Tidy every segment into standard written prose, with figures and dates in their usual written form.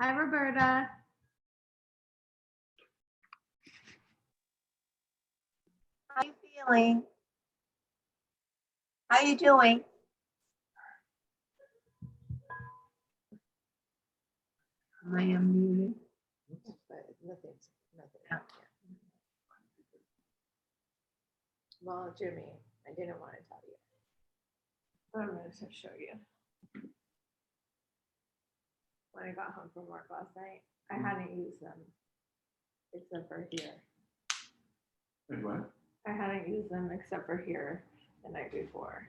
Hi, Roberta. How you feeling? How you doing? I am muted. Nothing's nothing. Well, Jimmy, I didn't want to tell you. But I'm going to show you. When I got home from work last night, I hadn't used them except for here. Wait, what? I hadn't used them except for here the night before.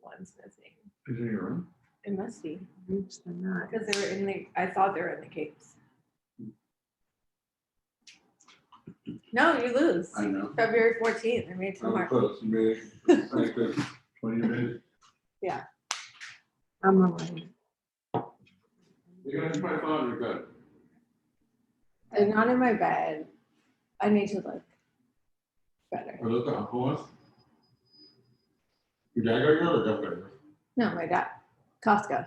One's missing. Is it in your room? It must be Oops, they're not. because they were in the. I thought they were in the capes. No, you lose. I know. February 14th. I made Oh, homework. close. You made it like 20 minutes. I'm alright. You're gonna probably fall on your bed. They're not in my bed. I need to look better. Are those the Uncle ones? Your dad got yours or Jeff got yours? No, my dad. Costco.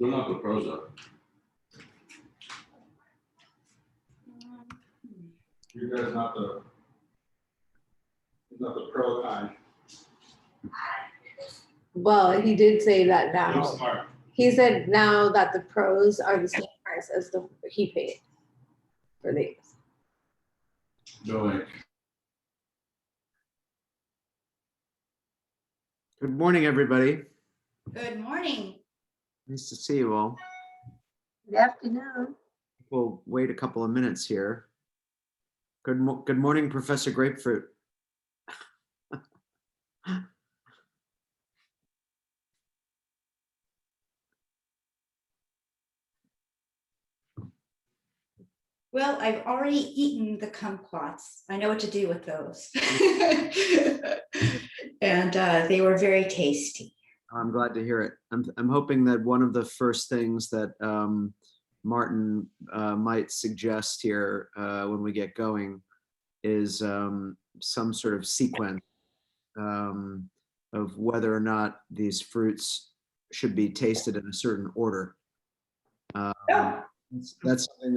They're not the pros though. Your dad's not the, he's not the pro kind. Well, he did say that He's now. smart. He said now that the pros are the same price as the he paid for these. No, like, Good morning, everybody. Good morning. Nice to see you all. Good afternoon. We'll wait a couple of minutes here. Good morning, Professor Grapefruit. Well, I've already eaten the kumquats. I know what to do with those. And they were very tasty. I'm glad to hear it. I'm hoping that one of the first things that Martin might suggest here when we get going is some sort of sequence of whether or not these fruits should be tasted in a certain order. That's something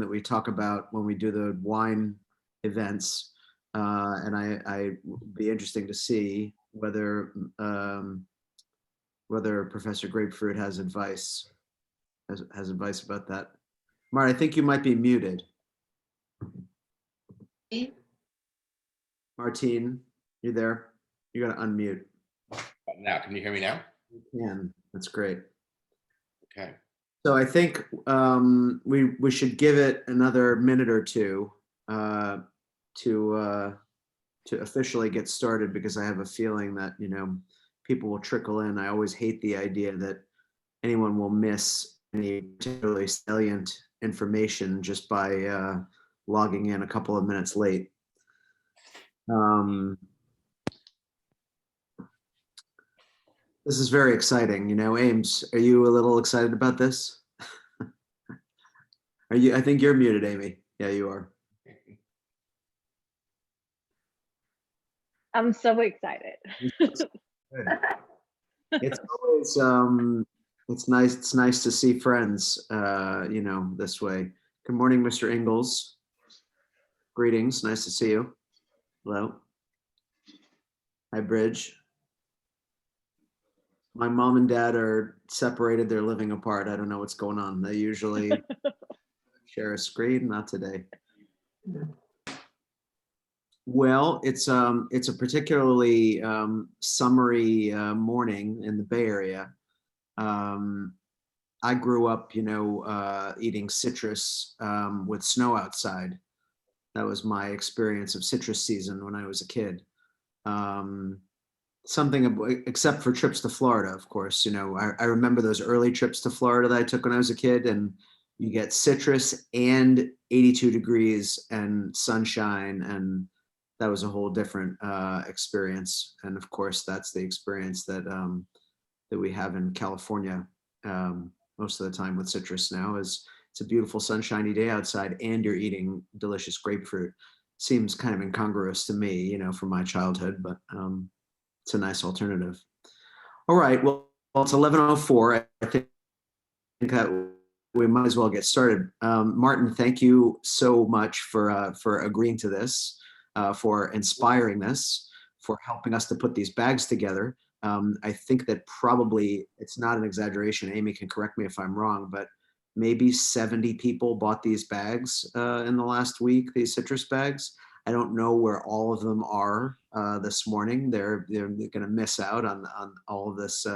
that we talk about when we do the wine events, and I would be interesting to see whether Professor Grapefruit has advice about that. Mart, I think you might be muted. Martine, you there? You got to unmute. Now, can you hear me now? You can. That's great. Okay. So I think we should give it another minute or two to officially get started, because I have a feeling that people will trickle in. I always hate the idea that anyone will miss any particularly salient information just by logging in a couple of minutes late. This is very exciting. Ames, are you a little excited about this? Are you? I think you're muted, Amy. Yeah, you are. I'm so excited. It's always it's nice to see friends this way. Good morning, Mr. Ingalls. Greetings, nice to see you. Hello. Hi, Bridge. My mom and dad are separated, they're living apart. I don't know what's going on. They usually share a screen, not today. Well, it's a particularly summery morning in the Bay Area. I grew up, eating citrus with snow outside. That was my experience of citrus season when I was a kid. Something except for trips to Florida, of course. I remember those early trips to Florida that I took when I was a kid, and you get citrus and 82 degrees and sunshine, and that was a whole different experience. And of course, that's the experience that we have in California most of the time with citrus now. Is it's a beautiful sunshiny day outside and you're eating delicious grapefruit. Seems kind of incongruous to me, from my childhood, but it's a nice alternative. All right, well it's 11:04. I think that we might as well get started. Martin, thank you so much for agreeing to this, for inspiring this, for helping us to put these bags together. I think that probably, it's not an exaggeration, Amy can correct me if I'm wrong, but maybe 70 people bought these bags in the last week, these citrus bags. I don't know where all of them are this morning. They're going to miss out on all of this,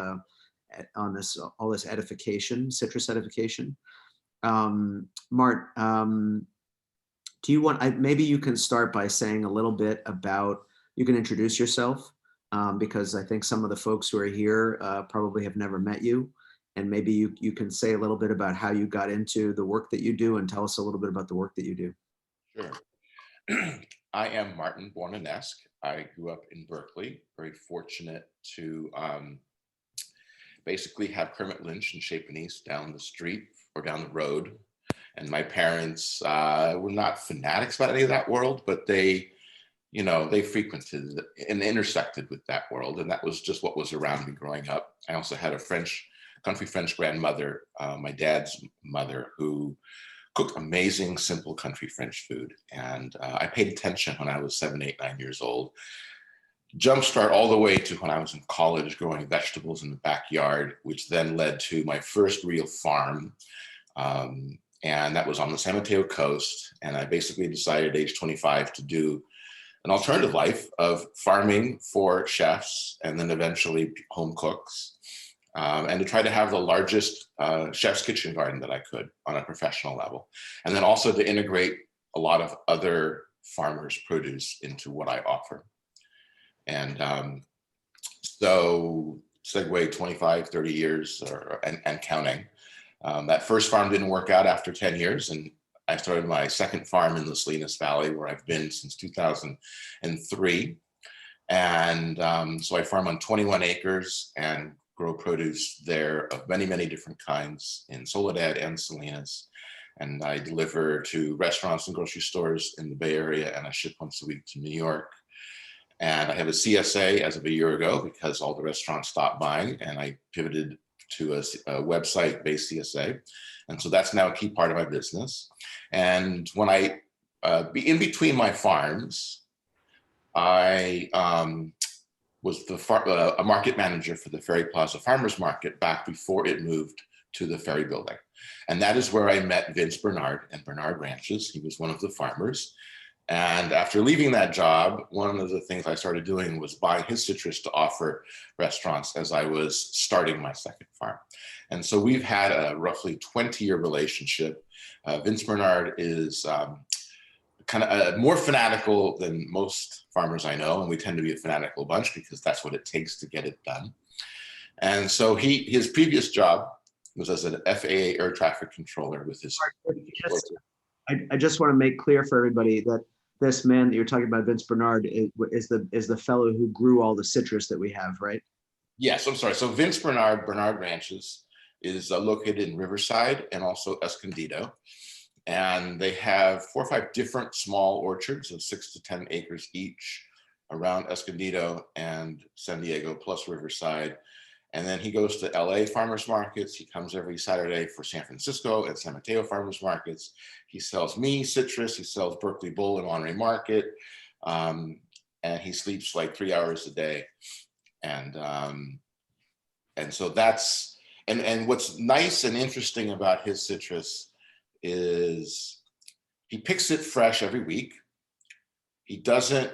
all this edification, citrus edification. Mart, do you want, maybe you can start by saying a little bit about, you can introduce yourself, because I think some of the folks who are here probably have never met you. And maybe you can say a little bit about how you got into the work that you do, and tell us a little bit about the work that you do. Sure. I am Martin Bournhonesque. I grew up in Berkeley, very fortunate to basically have Kermit Lynch and Chez Panisse down the street or down the road. And my parents were not fanatics about any of that world, but they, you know, they frequented and intersected with that world. And that was just what was around me growing up. I also had a country French grandmother, my dad's mother, who cooked amazing, simple country French food. And I paid attention when I was 7, 8, 9 years old. Jumpstart all the way to when I was in college growing vegetables in the backyard, which then led to my first real farm. And that was on the San Mateo coast. And I basically decided at age 25 to do an alternative life of farming for chefs and then eventually home cooks. And to try to have the largest chef's kitchen garden that I could on a professional level. And then also to integrate a lot of other farmers' produce into what I offer. And so segue 25, 30 years and counting. That first farm didn't work out after 10 years. And I started my second farm in the Salinas Valley, where I've been since 2003. And so I farm on 21 acres and grow produce there of many, many different kinds in Soledad and Salinas. And I deliver to restaurants and grocery stores in the Bay Area, and I ship once a week to New York. And I have a CSA as of a year ago because all the restaurants stopped buying, and I pivoted to a website-based CSA. And so that's now a key part of my business. And when I, in between my farms, I was a market manager for the Ferry Plaza Farmers Market back before it moved to the Ferry Building. And that is where I met Vince Bernard and Bernard Ranches. He was one of the farmers. And after leaving that job, one of the things I started doing was buying his citrus to offer restaurants as I was starting my second farm. And so we've had a roughly 20-year relationship. Vince Bernard is kind of more fanatical than most farmers I know, and we tend to be a fanatical bunch because that's what it takes to get it done. And so his previous job was as an FAA air traffic controller with his. I just want to make clear for everybody that this man that you're talking about, Vince Bernard, is the fellow who grew all the citrus that we have, right? Yes, I'm sorry. So Vince Bernard, Bernard Ranches, is located in Riverside and also Escondido. And they have 4 or 5 different small orchards of 6 to 10 acres each around Escondido and San Diego, plus Riverside. And then he goes to LA farmers markets. He comes every Saturday for San Francisco and San Mateo farmers markets. He sells me citrus. He sells Berkeley Bull and Monterey Market. And he sleeps like 3 hours a day. And so that's, and what's nice and interesting about his citrus is he picks it fresh every week. He doesn't,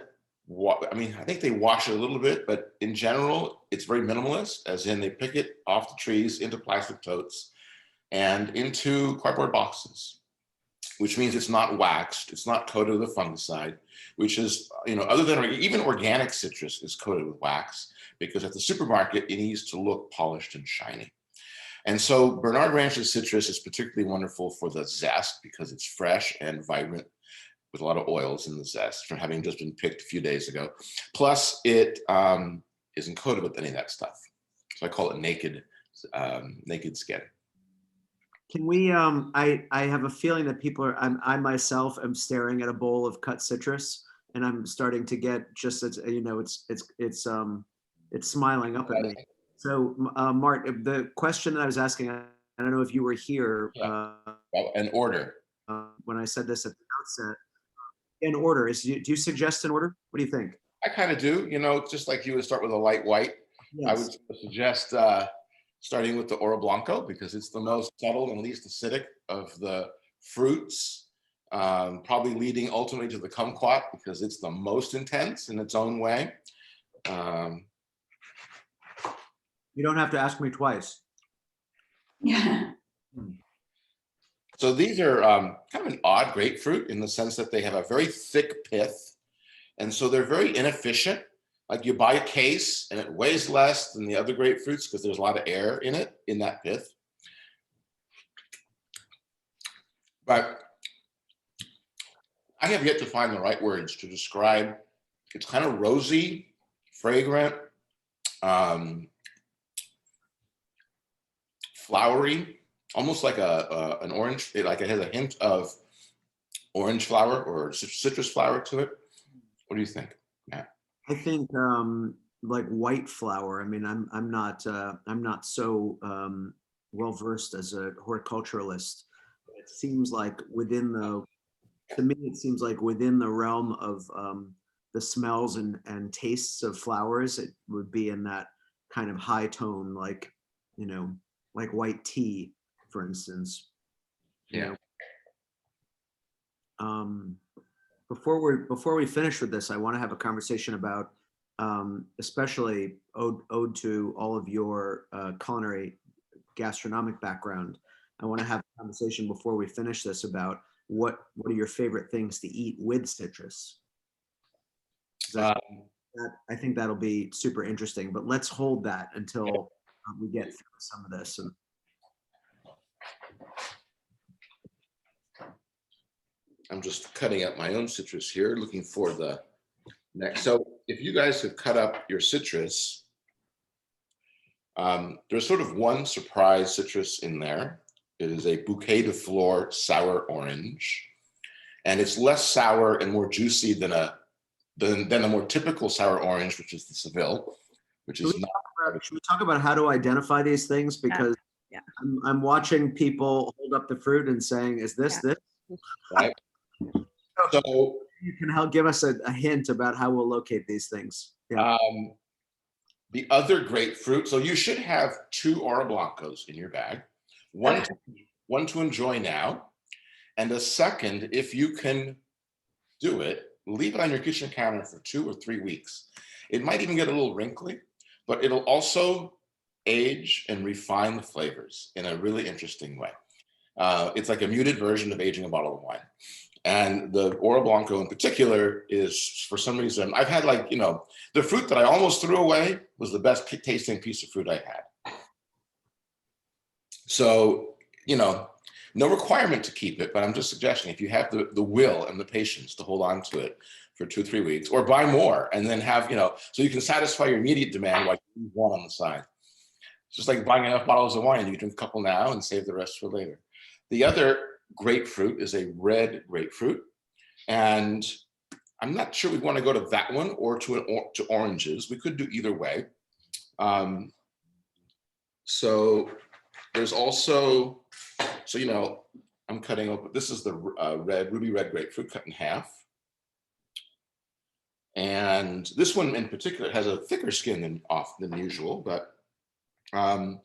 I mean, I think they wash it a little bit, but in general, it's very minimalist, as in they pick it off the trees into plastic totes and into cardboard boxes, which means it's not waxed, it's not coated with a fungicide, which is, you know, other than even organic citrus is coated with wax, because at the supermarket, it needs to look polished and shiny. And so Bernard Ranch's citrus is particularly wonderful for the zest because it's fresh and vibrant with a lot of oils in the zest from having just been picked a few days ago. Plus it isn't coated with any of that stuff. So I call it naked skin. Can we, I have a feeling that people are, I myself am staring at a bowl of cut citrus, and I'm starting to get just, you know, it's smiling up at me. So Mart, the question that I was asking, I don't know if you were here Well, an order. when I said this at the outset. In order, do you suggest an order? What do you think? I kind of do, just like you would start with a light white. I would suggest starting with the Oro Blanco because it's the most subtle and least acidic of the fruits. Probably leading ultimately to the kumquat because it's the most intense in its own way. You don't have to ask me twice. Yeah. So these are kind of an odd grapefruit in the sense that they have a very thick pith. And so they're very inefficient. Like you buy a case and it weighs less than the other grapefruits because there's a lot of air in it, in that pith. But I have yet to find the right words to describe. It's kind of rosy, fragrant, flowery, almost like an orange. It has a hint of orange flower or citrus flower to it. What do you think, Matt? I think like white flower. I mean, I'm not so well versed as a horticulturalist. It seems like to me, it seems like within the realm of the smells and tastes of flowers, it would be in that kind of high tone, like like white tea, for instance. Yeah. Before we finish with this, I want to have a conversation about, especially ode to all of your culinary gastronomic background. I want to have a conversation before we finish this about what are your favorite things to eat with citrus. I think that'll be super interesting. But let's hold that until we get through some of this. And I'm just cutting up my own citrus here, looking for the next. So if you guys have cut up your citrus, there's sort of one surprise citrus in there. It is a Bouquet de Fleur sour orange. And it's less sour and more juicy than a more typical sour orange, which is the Seville, which is not. Should we talk about how to identify these things? Because Yeah. I'm watching people hold up the fruit and saying, "Is this Yeah. this?" Right. So You can help give us a hint about how we'll locate these things. Yeah. the other grapefruit. So you should have 2 Oro Blancos in your bag. One to enjoy now, and a second, if you can do it, leave it on your kitchen counter for 2 or 3 weeks. It might even get a little wrinkly, but it'll also age and refine the flavors in a really interesting way. It's like a muted version of aging a bottle of wine. And the Oro Blanco in particular is, for some reason, I've had the fruit that I almost threw away was the best tasting piece of fruit I had. So, no requirement to keep it, but I'm just suggesting if you have the will and the patience to hold on to it for 2 or 3 weeks, or buy more and then have, so you can satisfy your immediate demand while you leave one on the side. It's just like buying enough bottles of wine. You drink a couple now and save the rest for later. The other grapefruit is a red grapefruit. And I'm not sure we want to go to that one or to oranges. We could do either way. So there's also, I'm cutting open, this is the ruby red grapefruit cut in half. And this one in particular has a thicker skin than usual, but, and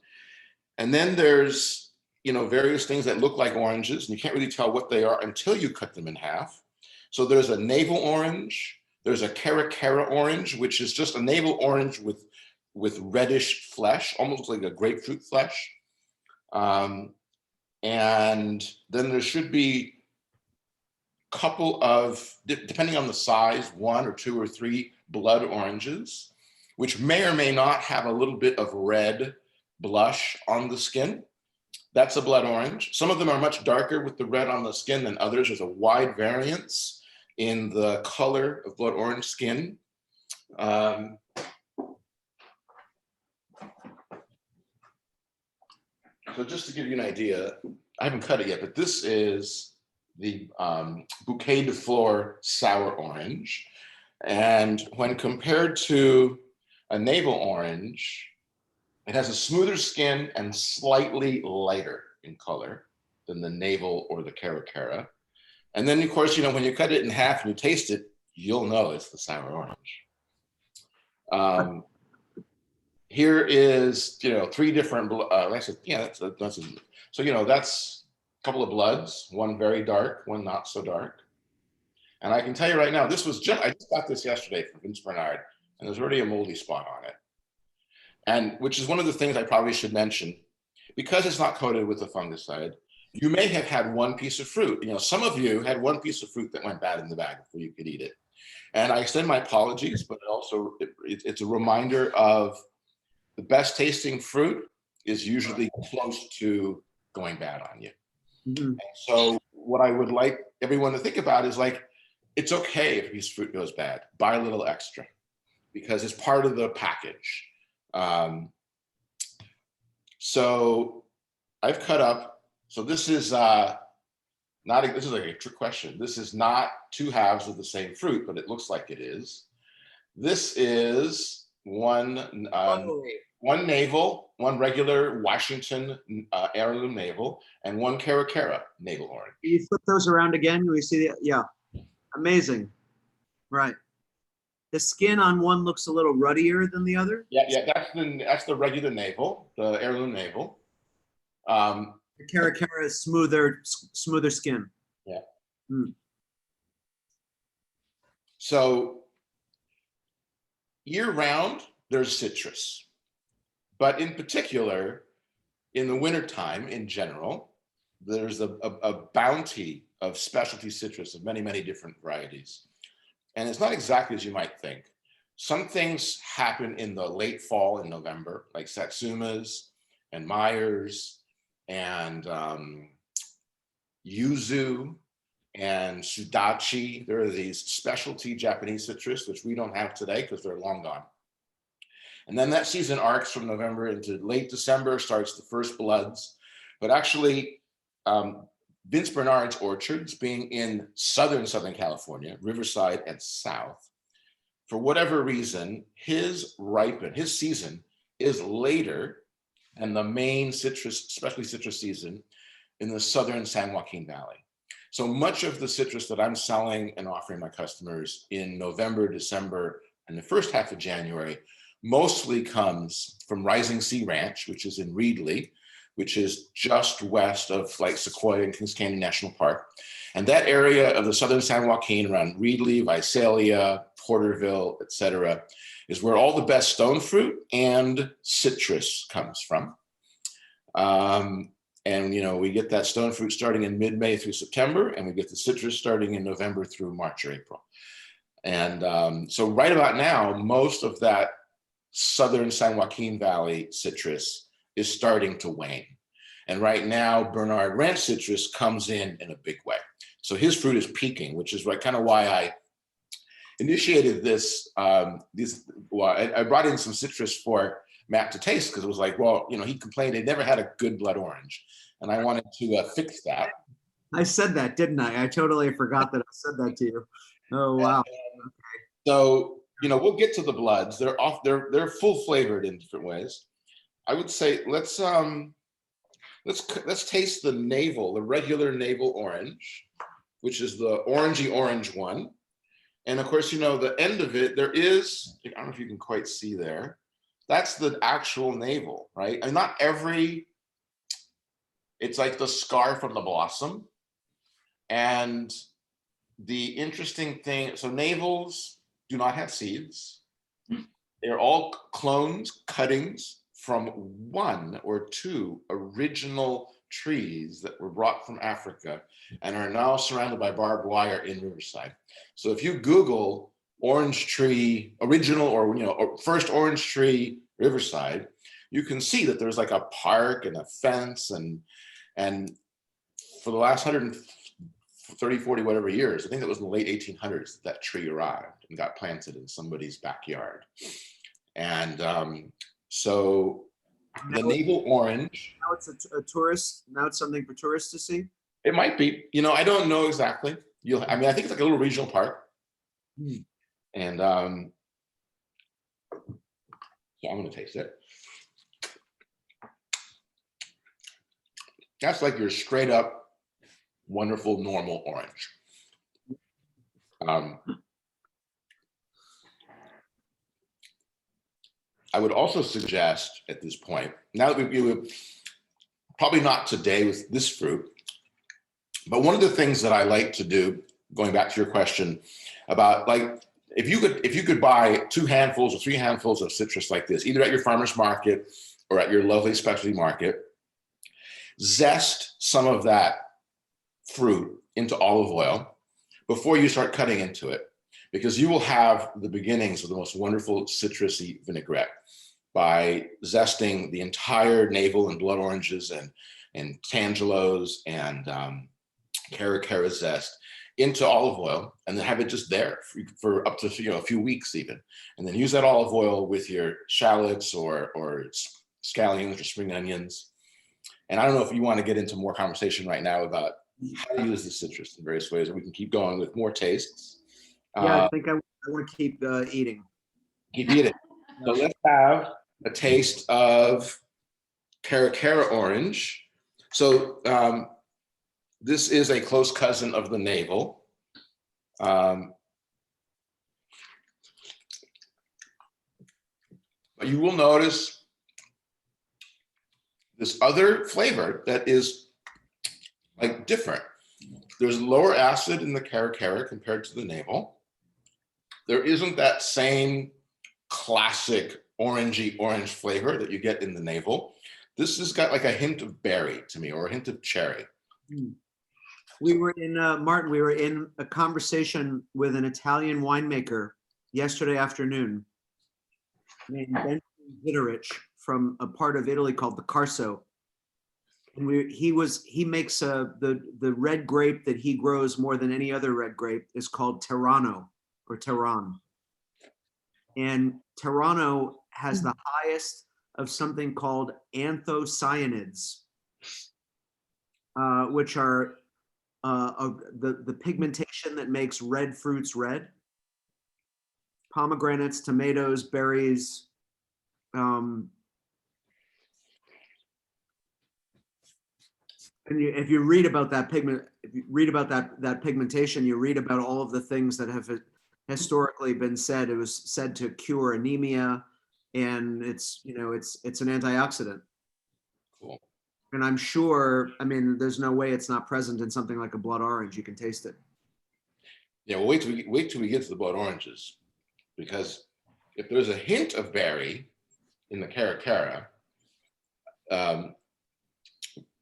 then there's, various things that look like oranges, and you can't really tell what they are until you cut them in half. So there's a navel orange, there's a caracara orange, which is just a navel orange with reddish flesh, almost like a grapefruit flesh. And then there should be a couple of, depending on the size, 1 or 2 or 3 blood oranges, which may or may not have a little bit of red blush on the skin. That's a blood orange. Some of them are much darker with the red on the skin than others. There's a wide variance in the color of blood orange skin. So just to give you an idea, I haven't cut it yet, but this is the Bouquet de Fleur sour orange. And when compared to a navel orange, It has a smoother skin and slightly lighter in color than the navel or the caracara. And then, of course, you know, when you cut it in half and you taste it, you'll know it's the sour orange. Here is, you know, 3 different, so, you know, that's a couple of bloods, one very dark, one not so dark. And I can tell you right now, I just got this yesterday from Vince Bernard, and there's already a moldy spot on it. And which is one of the things I probably should mention, because it's not coated with a fungicide, you may have had one piece of fruit. You know, some of you had one piece of fruit that went bad in the bag before you could eat it. And I extend my apologies, but also it's a reminder of the best tasting fruit is usually close to going bad on you. Mhm. So what I would like everyone to think about is like, it's okay if a piece of fruit goes bad, buy a little extra because it's part of the package. So I've cut up, so this is this is like a trick question. This is not 2 halves of the same fruit, but it looks like it is. This is one navel, one regular Washington heirloom navel, and one caracara navel orange. Can you flip those around again? Can we see the, yeah, amazing. Right. The skin on one looks a little ruddier than the other. Yeah, that's the regular navel, the heirloom navel. The caracara is smoother skin. Yeah. Mm. So year round, there's citrus, but in particular, in the wintertime in general, there's a bounty of specialty citrus of many, many different varieties. And it's not exactly as you might think. Some things happen in the late fall in November, like Satsumas and Myers and Yuzu and Sudachi. There are these specialty Japanese citrus, which we don't have today because they're long gone. And then that season arcs from November into late December, starts the first bloods. But actually, Vince Bernard's orchards being in Southern California, Riverside and South, for whatever reason, his season is later than the main citrus, especially citrus season in the Southern San Joaquin Valley. So much of the citrus that I'm selling and offering my customers in November, December, and the first half of January mostly comes from Rising Sea Ranch, which is in Reedley, which is just west of like Sequoia and Kings Canyon National Park. And that area of the Southern San Joaquin around Reedley, Visalia, Porterville, et cetera, is where all the best stone fruit and citrus comes from. And, you know, we get that stone fruit starting in mid-May through September, and we get the citrus starting in November through March or April. And so right about now, most of that Southern San Joaquin Valley citrus is starting to wane. And right now, Bernard Ranch citrus comes in a big way. So his fruit is peaking, which is kind of why I initiated this. I brought in some citrus for Matt to taste because it was like, well, you know, he complained he never had a good blood orange. And I wanted to fix that. I said that, didn't I? I totally forgot that I said that to you. Oh, wow. So, you know, we'll get to the bloods. They're full flavored in different ways. I would say let's taste the navel, the regular navel orange, which is the orangey orange one. And of course, you know, the end of it, there is, I don't know if you can quite see there, that's the actual navel, right? And not every, it's like the scar from the blossom. And the interesting thing, so navels do not have seeds. They're all clones, cuttings from 1 or 2 original trees that were brought from Africa and are now surrounded by barbed wire in Riverside. So if you Google orange tree original or, you know, or first orange tree Riverside, you can see that there's like a park and a fence and for the last 130, 40, whatever years, I think that was in the late 1800s that tree arrived and got planted in somebody's backyard. And so the navel orange. Now it's a tourist. Now it's something for tourists to see. It might be. You know, I don't know exactly. I mean, I think it's like a little regional park. And so I'm going to taste it. That's like your straight up, wonderful, normal orange. I would also suggest at this point, now that we probably not today with this fruit, but one of the things that I like to do, going back to your question about like, if you could buy 2 handfuls or 3 handfuls of citrus like this, either at your farmer's market or at your lovely specialty market, zest some of that fruit into olive oil before you start cutting into it, because you will have the beginnings of the most wonderful citrusy vinaigrette by zesting the entire navel and blood oranges and tangelos and cara zest into olive oil, and then have it just there for up to a few weeks even, and then use that olive oil with your shallots or scallions or spring onions. And I don't know if you want to get into more conversation right now about how to use the citrus in various ways, or we can keep going with more tastes. Yeah, I think I want to keep eating. Keep eating. So let's have a taste of cara orange. So this is a close cousin of the navel. But you will notice this other flavor that is like different. There's lower acid in the cara compared to the navel. There isn't that same classic orangey orange flavor that you get in the navel. This has got like a hint of berry to me, or a hint of cherry. We were in, Martin, we were in a conversation with an Italian winemaker yesterday afternoon named Ben Zitterich from a part of Italy called the Carso. And he makes the red grape that he grows more than any other red grape is called Terrano or Terran. And Terrano has the highest of something called anthocyanins, which are the pigmentation that makes red fruits red. Pomegranates, tomatoes, berries. And if you read about that that pigmentation, you read about all of the things that have historically been said. It was said to cure anemia, and it's an antioxidant. Cool. And I'm sure, I mean, there's no way it's not present in something like a blood orange. You can taste it. Yeah, well, wait till we get to the blood oranges, because if there's a hint of berry in the cara,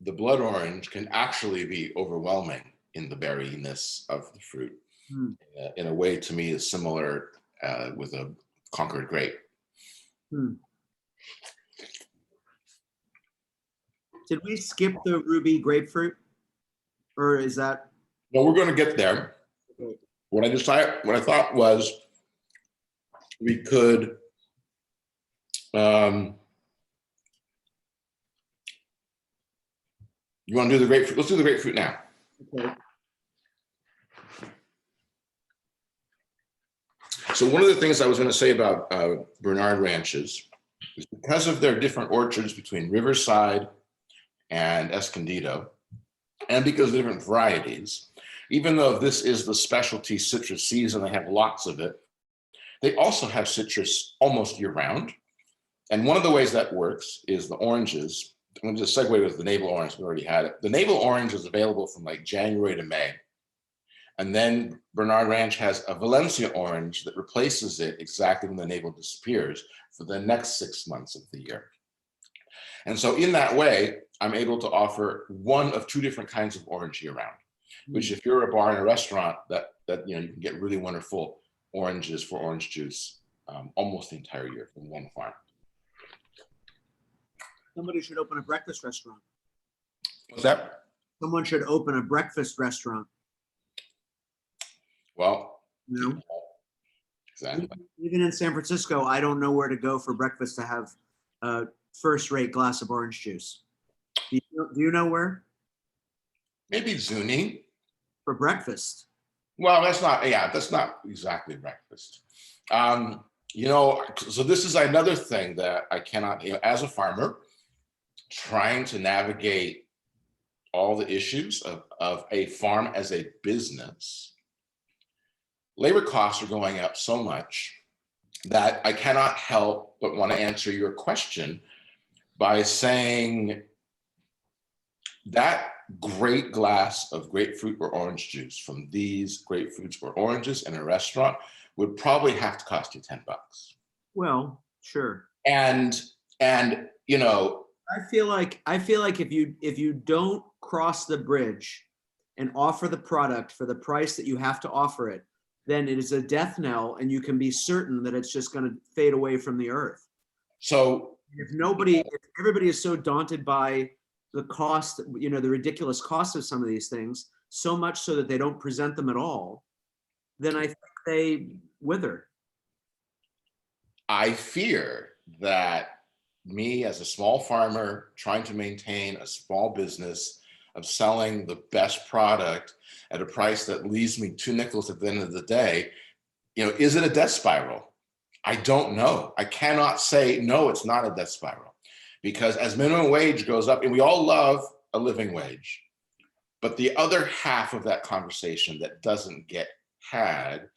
the blood orange can actually be overwhelming in the berryness of the fruit. In a way, to me, is similar with a Concord grape. Did we skip the ruby grapefruit, or is that? No, we're going to get there. Okay. What I thought was we could you want to do the grapefruit? Let's do the grapefruit now. Okay. So one of the things I was going to say about Bernard ranches is because of their different orchards between Riverside and Escondido, and because of different varieties, even though this is the specialty citrus season, they have lots of it, they also have citrus almost year round. And one of the ways that works is the oranges. I'm going to just segue with the navel orange. We already had it. The navel orange is available from like January to May. And then Bernard Ranch has a Valencia orange that replaces it exactly when the navel disappears for the next 6 months of the year. And so in that way, I'm able to offer one of 2 different kinds of orange year round, which if you're a bar and a restaurant, that you can get really wonderful oranges for orange juice almost the entire year from one farm. Somebody should open a breakfast restaurant. What's that? Someone should open a breakfast restaurant. Well, You know? exactly. Even in San Francisco, I don't know where to go for breakfast to have a first-rate glass of orange juice. Do you know where? Maybe Zuni. For breakfast. Well, that's not exactly breakfast. So this is another thing that I cannot, as a farmer, trying to navigate all the issues of a farm as a business, labor costs are going up so much that I cannot help but want to answer your question by saying that great glass of grapefruit or orange juice from these grapefruits or oranges in a restaurant would probably have to cost you $10. Well, sure. And you know, I feel like if you don't cross the bridge and offer the product for the price that you have to offer it, then it is a death knell, and you can be certain that it's just going to fade away from the earth. so If everybody is so daunted by the cost, the ridiculous cost of some of these things, so much so that they don't present them at all, then I think they wither. I fear that me as a small farmer trying to maintain a small business of selling the best product at a price that leaves me 2 nickels at the end of the day, is it a death spiral? I don't know. I cannot say, no, it's not a death spiral, because as minimum wage goes up, and we all love a living wage, but the other half of that conversation that doesn't get had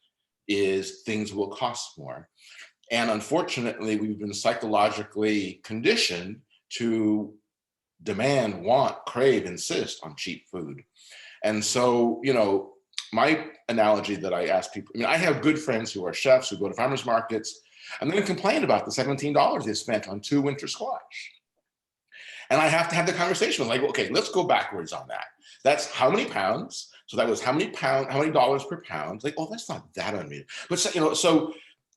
is things will cost more. And unfortunately, we've been psychologically conditioned to demand, want, crave, insist on cheap food. And so, my analogy that I ask people, I have good friends who are chefs who go to farmers markets and then complain about the $17 they spent on 2 winter squash. And I have to have the conversation like, okay, let's go backwards on that. That's how many pounds? So that was how many dollars per pound? Like, oh, that's not that unreasonable. But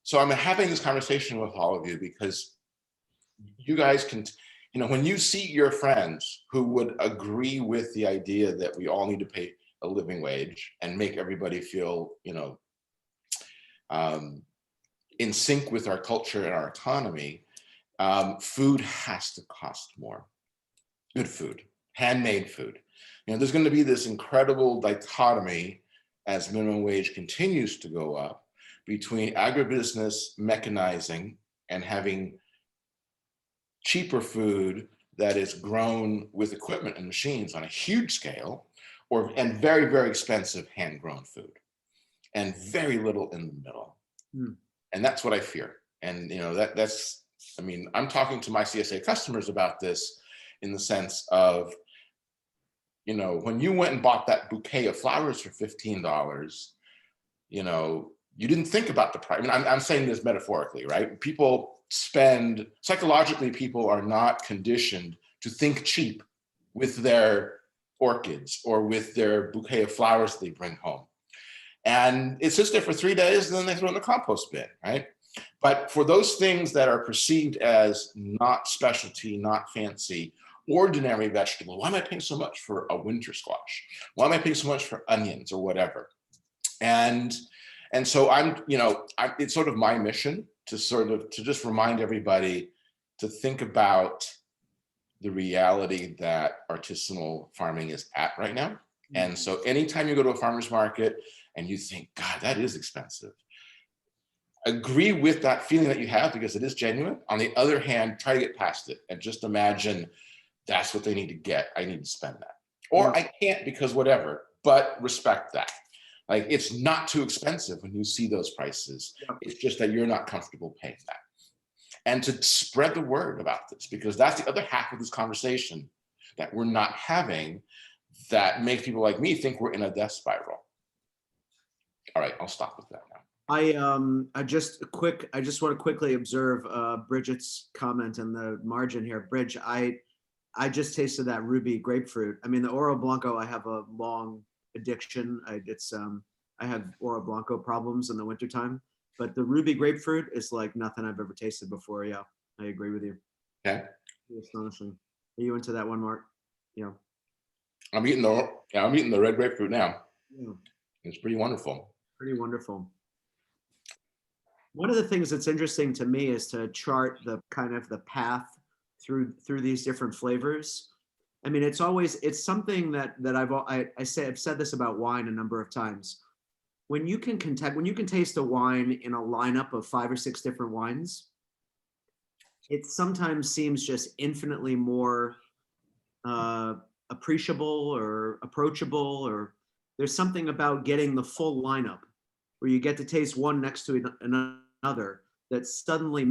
so I'm having this conversation with all of you because you guys can, when you see your friends who would agree with the idea that we all need to pay a living wage and make everybody feel, in sync with our culture and our economy, food has to cost more. Good food, handmade food. There's going to be this incredible dichotomy as minimum wage continues to go up between agribusiness mechanizing and having cheaper food that is grown with equipment and machines on a huge scale, and very, very expensive hand-grown food, and very little in the middle. And that's what I fear. And I'm talking to my CSA customers about this in the sense of, when you went and bought that bouquet of flowers for $15, you didn't think about the price. I'm saying this metaphorically, right? Psychologically, people are not conditioned to think cheap with their orchids or with their bouquet of flowers they bring home. And it sits there for 3 days and then they throw it in the compost bin, right? But for those things that are perceived as not specialty, not fancy, ordinary vegetable, why am I paying so much for a winter squash? Why am I paying so much for onions or whatever? And so it's sort of my mission to just remind everybody to think about the reality that artisanal farming is at right now. And so anytime you go to a farmer's market and you think, God, that is expensive, agree with that feeling that you have because it is genuine. On the other hand, try to get past it and just imagine that's what they need to get. I need to spend that. Or I can't because whatever, but respect that. Like, it's not too expensive when you see those prices. It's just that you're not comfortable paying that. And to spread the word about this, because that's the other half of this conversation that we're not having that makes people like me think we're in a death spiral. All right, I'll stop with that now. I just want to quickly observe Bridget's comment in the margin here. Bridge, I just tasted that ruby grapefruit. The Oro Blanco, I have a long addiction. I have Oro Blanco problems in the wintertime, but the ruby grapefruit is like nothing I've ever tasted before. Yeah, I agree with you. Okay. Astonishing. Are you into that one, Mark? Yeah. I'm eating the red grapefruit now. Yeah. It's pretty wonderful. Pretty wonderful. One of the things that's interesting to me is to chart the kind of the path through these different flavors. It's something that I've said this about wine a number of times. When you can taste a wine in a lineup of 5 or 6 different wines, it sometimes seems just infinitely more appreciable or approachable, or there's something about getting the full lineup where you get to taste one next to another that suddenly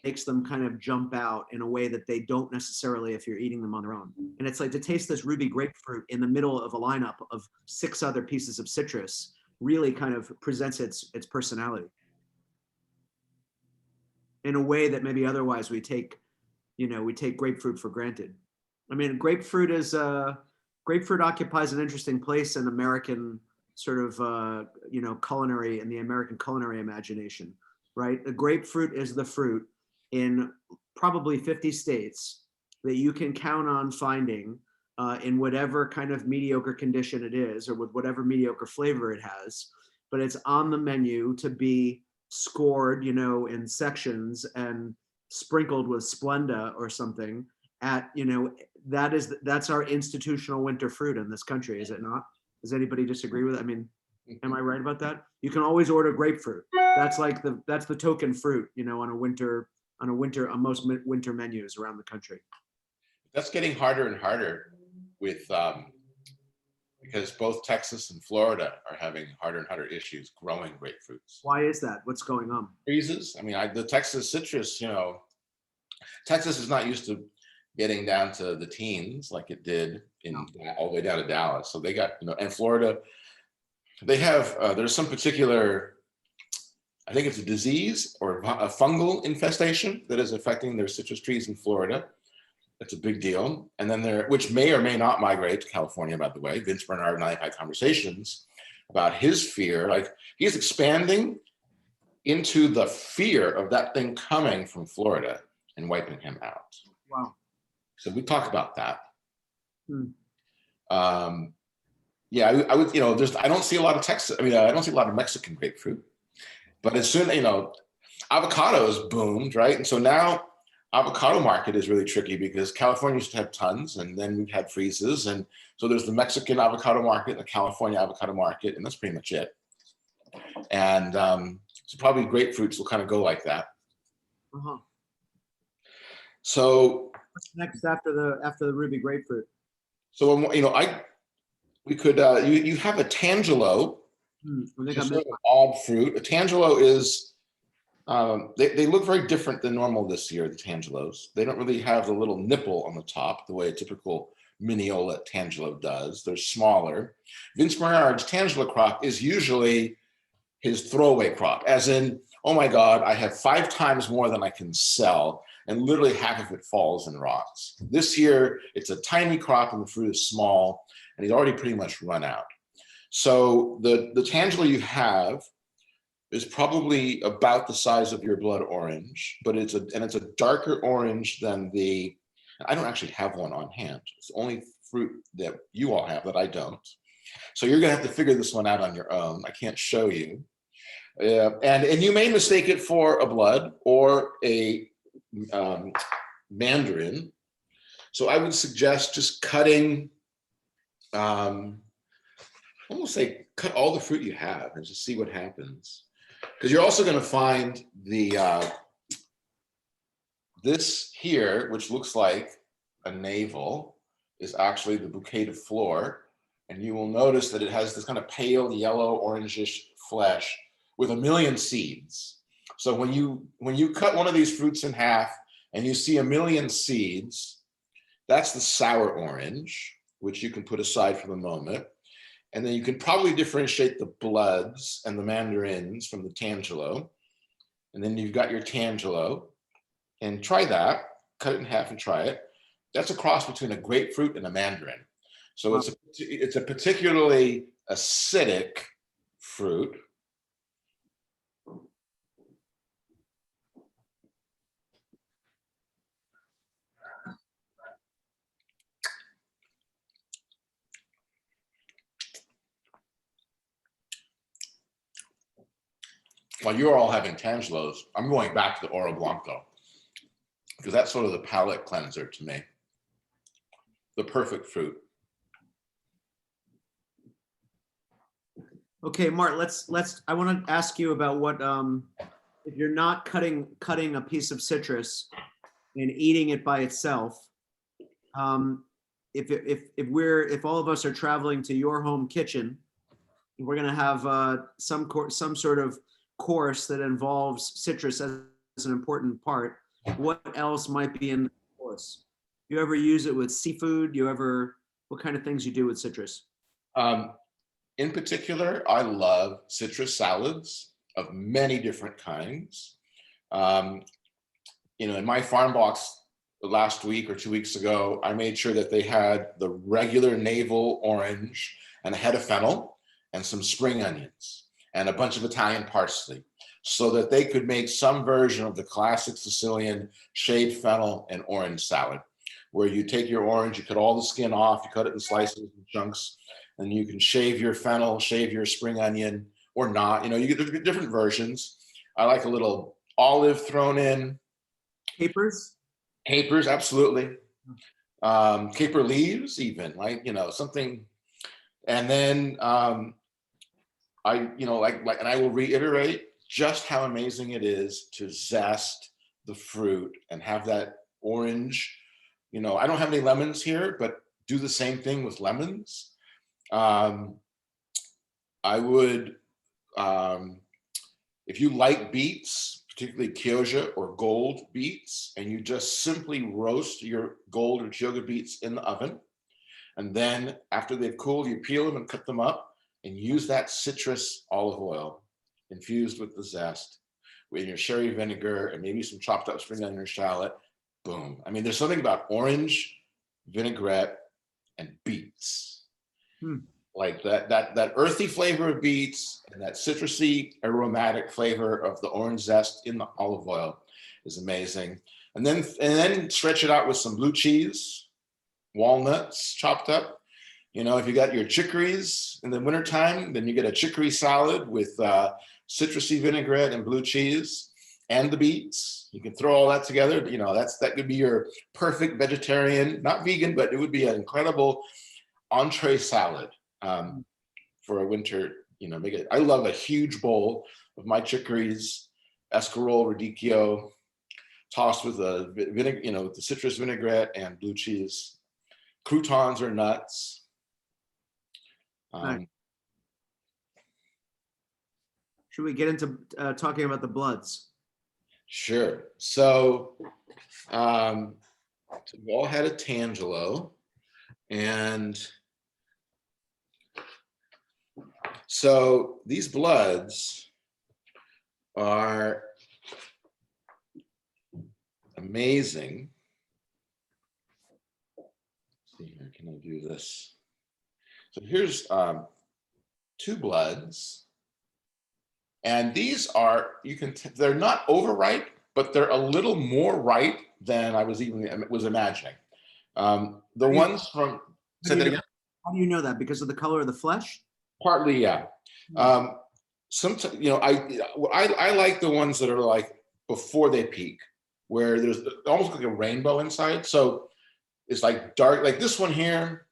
makes them kind of jump out in a way that they don't necessarily if you're eating them on their own. And it's like to taste this ruby grapefruit in the middle of a lineup of 6 other pieces of citrus really kind of presents its personality in a way that maybe otherwise we take grapefruit for granted. I mean, grapefruit occupies an interesting place in American sort of, culinary, in the American culinary imagination, right? The grapefruit is the fruit in probably 50 states that you can count on finding in whatever kind of mediocre condition it is or with whatever mediocre flavor it has, but it's on the menu to be scored, in sections and sprinkled with Splenda or something that's our institutional winter fruit in this country, is it not? Does anybody disagree with it? I mean, am I right about that? You can always order grapefruit. That's the token fruit, on most winter menus around the country. That's getting harder and harder with because both Texas and Florida are having harder and harder issues growing grapefruits. Why is that? What's going on? Freezes. I mean, the Texas citrus, Texas is not used to getting down to the teens like it did all the way down to Dallas. So they got, and Florida, they have, there's some particular, I think it's a disease or a fungal infestation that is affecting their citrus trees in Florida. That's a big deal. And then which may or may not migrate to California, by the way. Vince Bernard and I have had conversations about his fear. Like, he's expanding into the fear of that thing coming from Florida and wiping him out. Wow. So we talk about that. Hmm. Yeah, I would, I don't see a lot of Texas. I mean, I don't see a lot of Mexican grapefruit, but as soon, avocados boomed, right? And so now avocado market is really tricky because California used to have tons, and then we've had freezes, and so there's the Mexican avocado market, the California avocado market, and that's pretty much it. And so probably grapefruits will kind of go like that. Uh-huh. So what's next after the ruby grapefruit? So we could you have a tangelo, which is sort of an odd fruit. A tangelo is they look very different than normal this year. The tangelos, they don't really have the little nipple on the top the way a typical Mineola tangelo does. They're smaller. Vince Bernard's tangelo crop is usually his throwaway crop, as in, oh my God, I have 5 times more than I can sell, and literally half of it falls and rots. This year, it's a tiny crop and the fruit is small, and he's already pretty much run out. So the tangelo you have is probably about the size of your blood orange, but it's a darker orange than I don't actually have one on hand. It's the only fruit that you all have that I don't. So you're gonna have to figure this one out on your own. I can't show you. And you may mistake it for a blood or a mandarin. So I would suggest just cutting, almost say cut all the fruit you have and just see what happens. Because you're also going to find this here, which looks like a navel, is actually the bouquet de fleur. And you will notice that it has this kind of pale yellow orangish flesh with 1 million seeds. So when you cut one of these fruits in half and you see 1 million seeds, that's the sour orange, which you can put aside for the moment. And then you can probably differentiate the bloods and the mandarins from the tangelo. And then you've got your tangelo, and try that, cut it in half and try it. That's a cross between a grapefruit and a mandarin. So it's a particularly acidic fruit. While you're all having tangelos, I'm going back to the Oro Blanco because that's sort of the palate cleanser to me. The perfect fruit. Okay, Mart, I want to ask you about what, if you're not cutting a piece of citrus and eating it by itself, if all of us are traveling to your home kitchen, we're going to have some sort of course that involves citrus as an important part. What else might be in the course? You ever use it with seafood? What kind of things you do with citrus? In particular, I love citrus salads of many different kinds. In my farm box last week or 2 weeks ago, I made sure that they had the regular navel orange and a head of fennel and some spring onions and a bunch of Italian parsley, so that they could make some version of the classic Sicilian shaved fennel and orange salad, where you take your orange, you cut all the skin off, you cut it in slices and chunks, and you can shave your fennel, shave your spring onion, or not. You get different versions. I like a little olive thrown in. Capers? Capers, absolutely. Caper leaves, even, something. And then and I will reiterate just how amazing it is to zest the fruit and have that orange. I don't have any lemons here, but do the same thing with lemons. I would, if you like beets, particularly Kyoja or gold beets, and you just simply roast your gold or Kyoja beets in the oven. And then after they've cooled, you peel them and cut them up and use that citrus olive oil infused with the zest with your sherry vinegar and maybe some chopped up spring onion or shallot. Boom. I mean, there's something about orange, vinaigrette, and beets. Like that earthy flavor of beets and that citrusy aromatic flavor of the orange zest in the olive oil is amazing. And then stretch it out with some blue cheese, walnuts chopped up. If you got your chicories in the wintertime, then you get a chicory salad with citrusy vinaigrette and blue cheese and the beets. You can throw all that together. That could be your perfect vegetarian, not vegan, but it would be an incredible entree salad. For a winter, I love a huge bowl of my chicories, escarole, radicchio, tossed with a vinegar, with the citrus vinaigrette and blue cheese, croutons or nuts. Right. Should we get into talking about the bloods? Sure. So, we all had a Tangelo, and so these bloods are amazing. Let's see here, can I do this? So here's 2 bloods. And these are, they're not overripe, but they're a little more ripe than I was imagining. The ones from, say that again? How do you know that? Because of the color of the flesh? Partly, yeah. Sometimes, I like the ones that are like before they peak, where there's almost like a rainbow inside. So it's like dark, like this one here,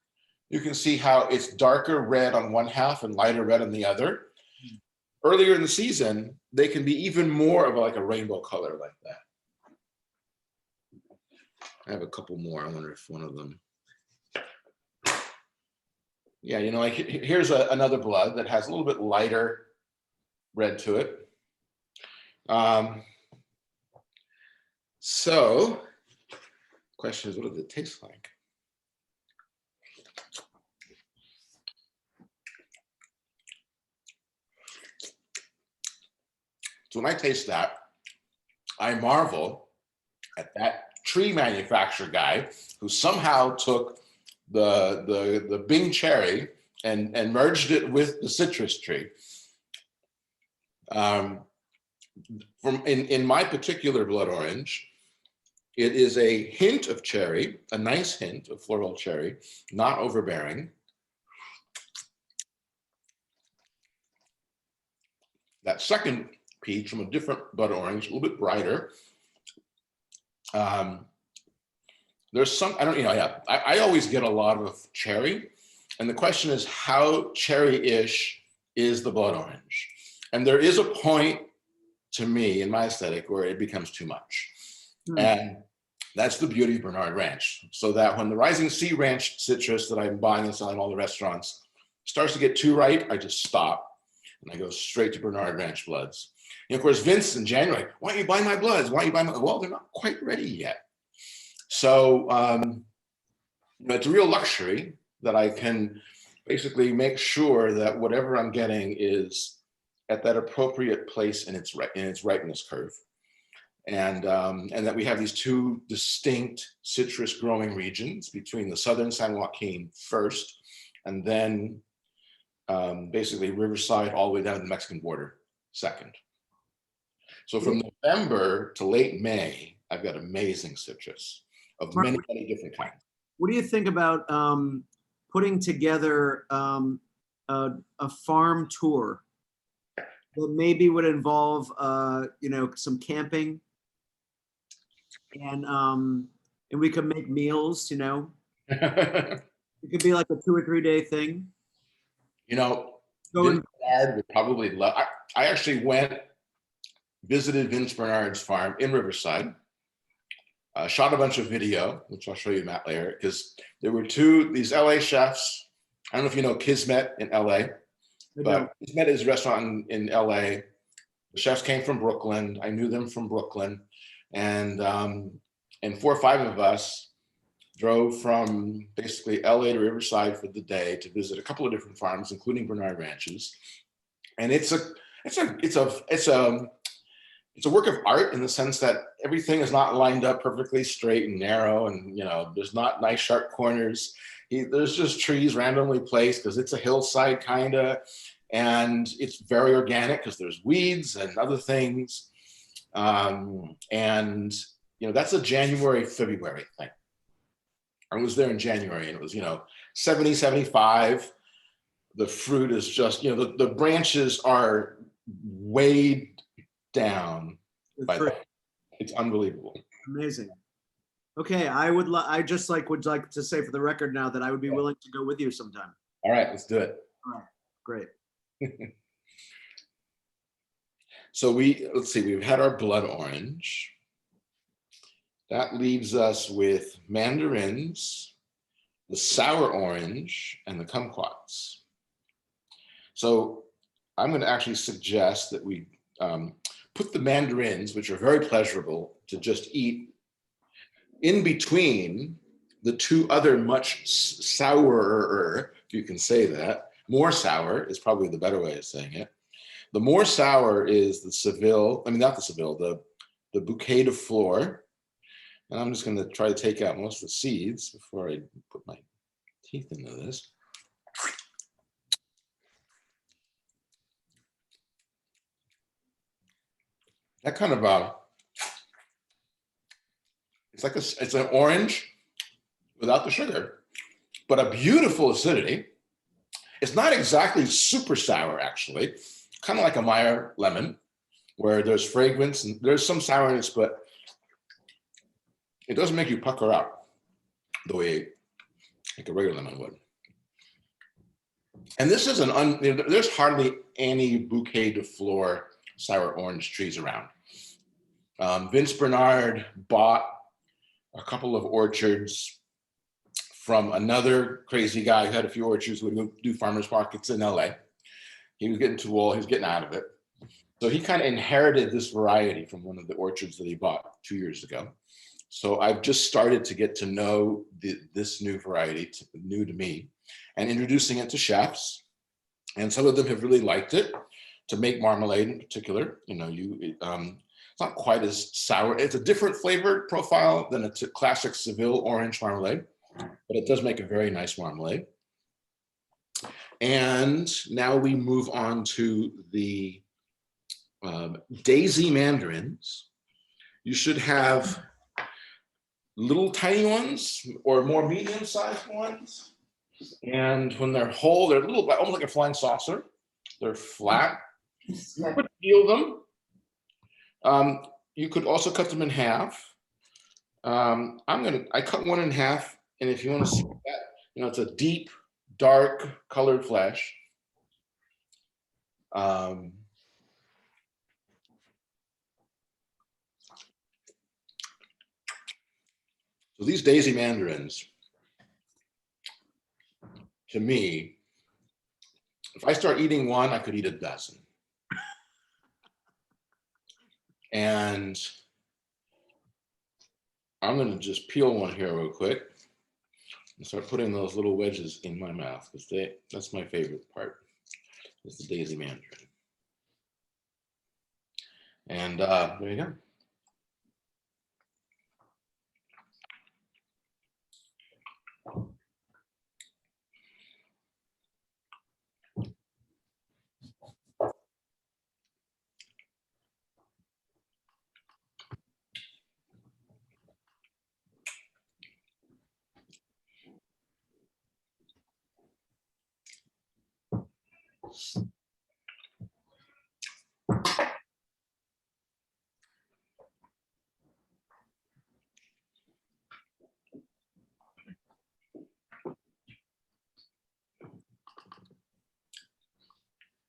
you can see how it's darker red on one half and lighter red on the other. Earlier in the season, they can be even more of like a rainbow color like that. I have a couple more. I wonder if one of them. Yeah, like here's another blood that has a little bit lighter red to it. So, question is, what does it taste like? So when I taste that, I marvel at that tree manufacturer guy who somehow took the Bing cherry and merged it with the citrus tree. In my particular blood orange, it is a hint of cherry, a nice hint of floral cherry, not overbearing. That second peach from a different blood orange, a little bit brighter. There's some, I always get a lot of cherry. And the question is, how cherry-ish is the blood orange? And there is a point to me in my aesthetic where it becomes too much. And That's the beauty of Bernard Ranch. So that when the Rising Sea Ranch citrus that I'm buying and selling in all the restaurants starts to get too ripe, I just stop and I go straight to Bernard Ranch bloods. And of course, Vince in January, why don't you buy my bloods? Why don't you buy my, well, they're not quite ready yet. So, it's a real luxury that I can basically make sure that whatever I'm getting is at that appropriate place in its ripeness curve. And that we have these two distinct citrus growing regions between the southern San Joaquin first, and then basically Riverside all the way down to the Mexican border second. So from November to late May, I've got amazing citrus of many, many different kinds. What do you think about putting together a farm tour that maybe would involve, some camping, and we could make meals, It could be like a 2 or 3 day thing. Go Vince and Bernard would probably love. I actually visited Vince Bernard's farm in Riverside, shot a bunch of video, which I'll show you, Matt, later, because there were these LA chefs. I don't know if you know Kismet in LA, but Kismet is a restaurant in LA. The chefs came from Brooklyn. I knew them from Brooklyn. And 4 or 5 of us drove from basically LA to Riverside for the day to visit a couple of different farms, including Bernard Ranches. And it's a work of art in the sense that everything is not lined up perfectly straight and narrow, and there's not nice sharp corners. There's just trees randomly placed because it's a hillside kind of, and it's very organic because there's weeds and other things. That's a January, February thing. I was there in January and it was, 70, 75. The fruit is just, the branches are weighed down by that. It's unbelievable. Amazing. Okay, I would like to say for the record now that I would be willing to go with you sometime. All right, let's do it. All right, great. So let's see, we've had our blood orange. That leaves us with mandarins, the sour orange, and the kumquats. So I'm going to actually suggest that we put the mandarins, which are very pleasurable to just eat, in between the 2 other much sourer, if you can say that. More sour is probably the better way of saying it. The more sour is the Seville, not the Seville, the Bouquet de Fleur. And I'm just going to try to take out most of the seeds before I put my teeth into this. That kind of it's an orange without the sugar, but a beautiful acidity. It's not exactly super sour, actually, kind of like a Meyer lemon, where there's fragrance and there's some sourness, but it doesn't make you pucker up the way like a regular lemon would. And this is there's hardly any Bouquet de Fleur sour orange trees around. Vince Bernard bought a couple of orchards from another crazy guy who had a few orchards who would do farmers markets in LA. He was getting too old, he was getting out of it. So he kind of inherited this variety from one of the orchards that he bought 2 years ago. So I've just started to get to know this new variety, new to me, and introducing it to chefs. And some of them have really liked it, to make marmalade in particular. It's not quite as sour. It's a different flavor profile than a classic Seville orange marmalade, but it does make a very nice marmalade. And now we move on to the daisy mandarins. You should have little tiny ones or more medium-sized ones. And when they're whole, they're little, almost like a flying saucer. They're flat. You could peel them. You could also cut them in half. I cut one in half, and if you want to see that, it's a deep, dark colored flesh. So these daisy mandarins, to me, if I start eating one, I could eat a dozen. And I'm going to just peel one here real quick and start putting those little wedges in my mouth, because that's my favorite part, is the daisy mandarin. And there you go.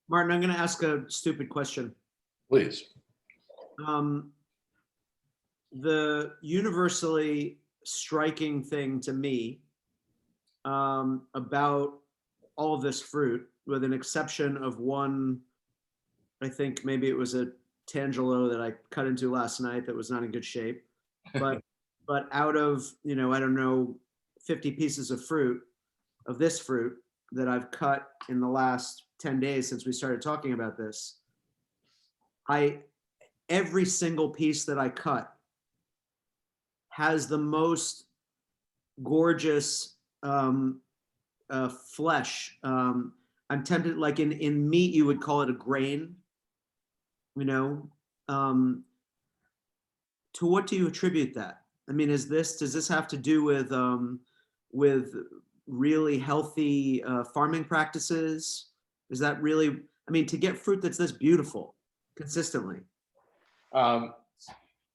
Martin, I'm going to ask a stupid question. Please. The universally striking thing to me about all of this fruit, with an exception of one, I think maybe it was a tangelo that I cut into last night that was not in good shape, but out of, I don't know, 50 pieces of fruit, of this fruit that I've cut in the last 10 days since we started talking about this, every single piece that I cut has the most gorgeous flesh. I'm tempted, like in meat, you would call it a grain, to what do you attribute that? I mean, does this have to do with really healthy farming practices? Is that really, I mean, to get fruit that's this beautiful consistently?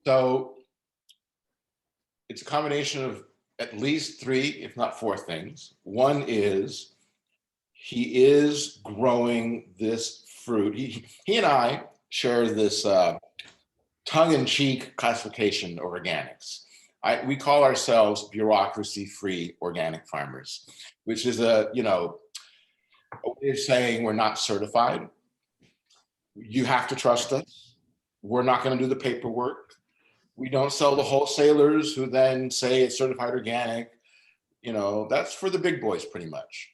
So it's a combination of at least 3, if not 4 things. One is he is growing this fruit. He and I share this tongue-in-cheek classification of organics. We call ourselves bureaucracy-free organic farmers, which is a way of saying we're not certified. You have to trust us. We're not going to do the paperwork. We don't sell to wholesalers who then say it's certified organic. That's for the big boys pretty much.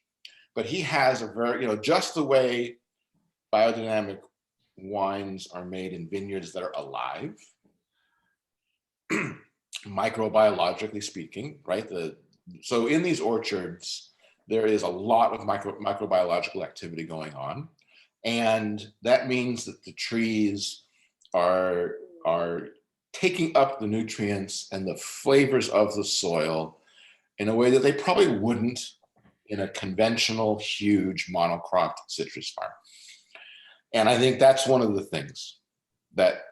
But he has a very, just the way biodynamic wines are made in vineyards that are alive, microbiologically speaking, right? So in these orchards, there is a lot of microbiological activity going on. And that means that the trees are taking up the nutrients and the flavors of the soil in a way that they probably wouldn't in a conventional, huge monocropped citrus farm. And I think that's one of the things that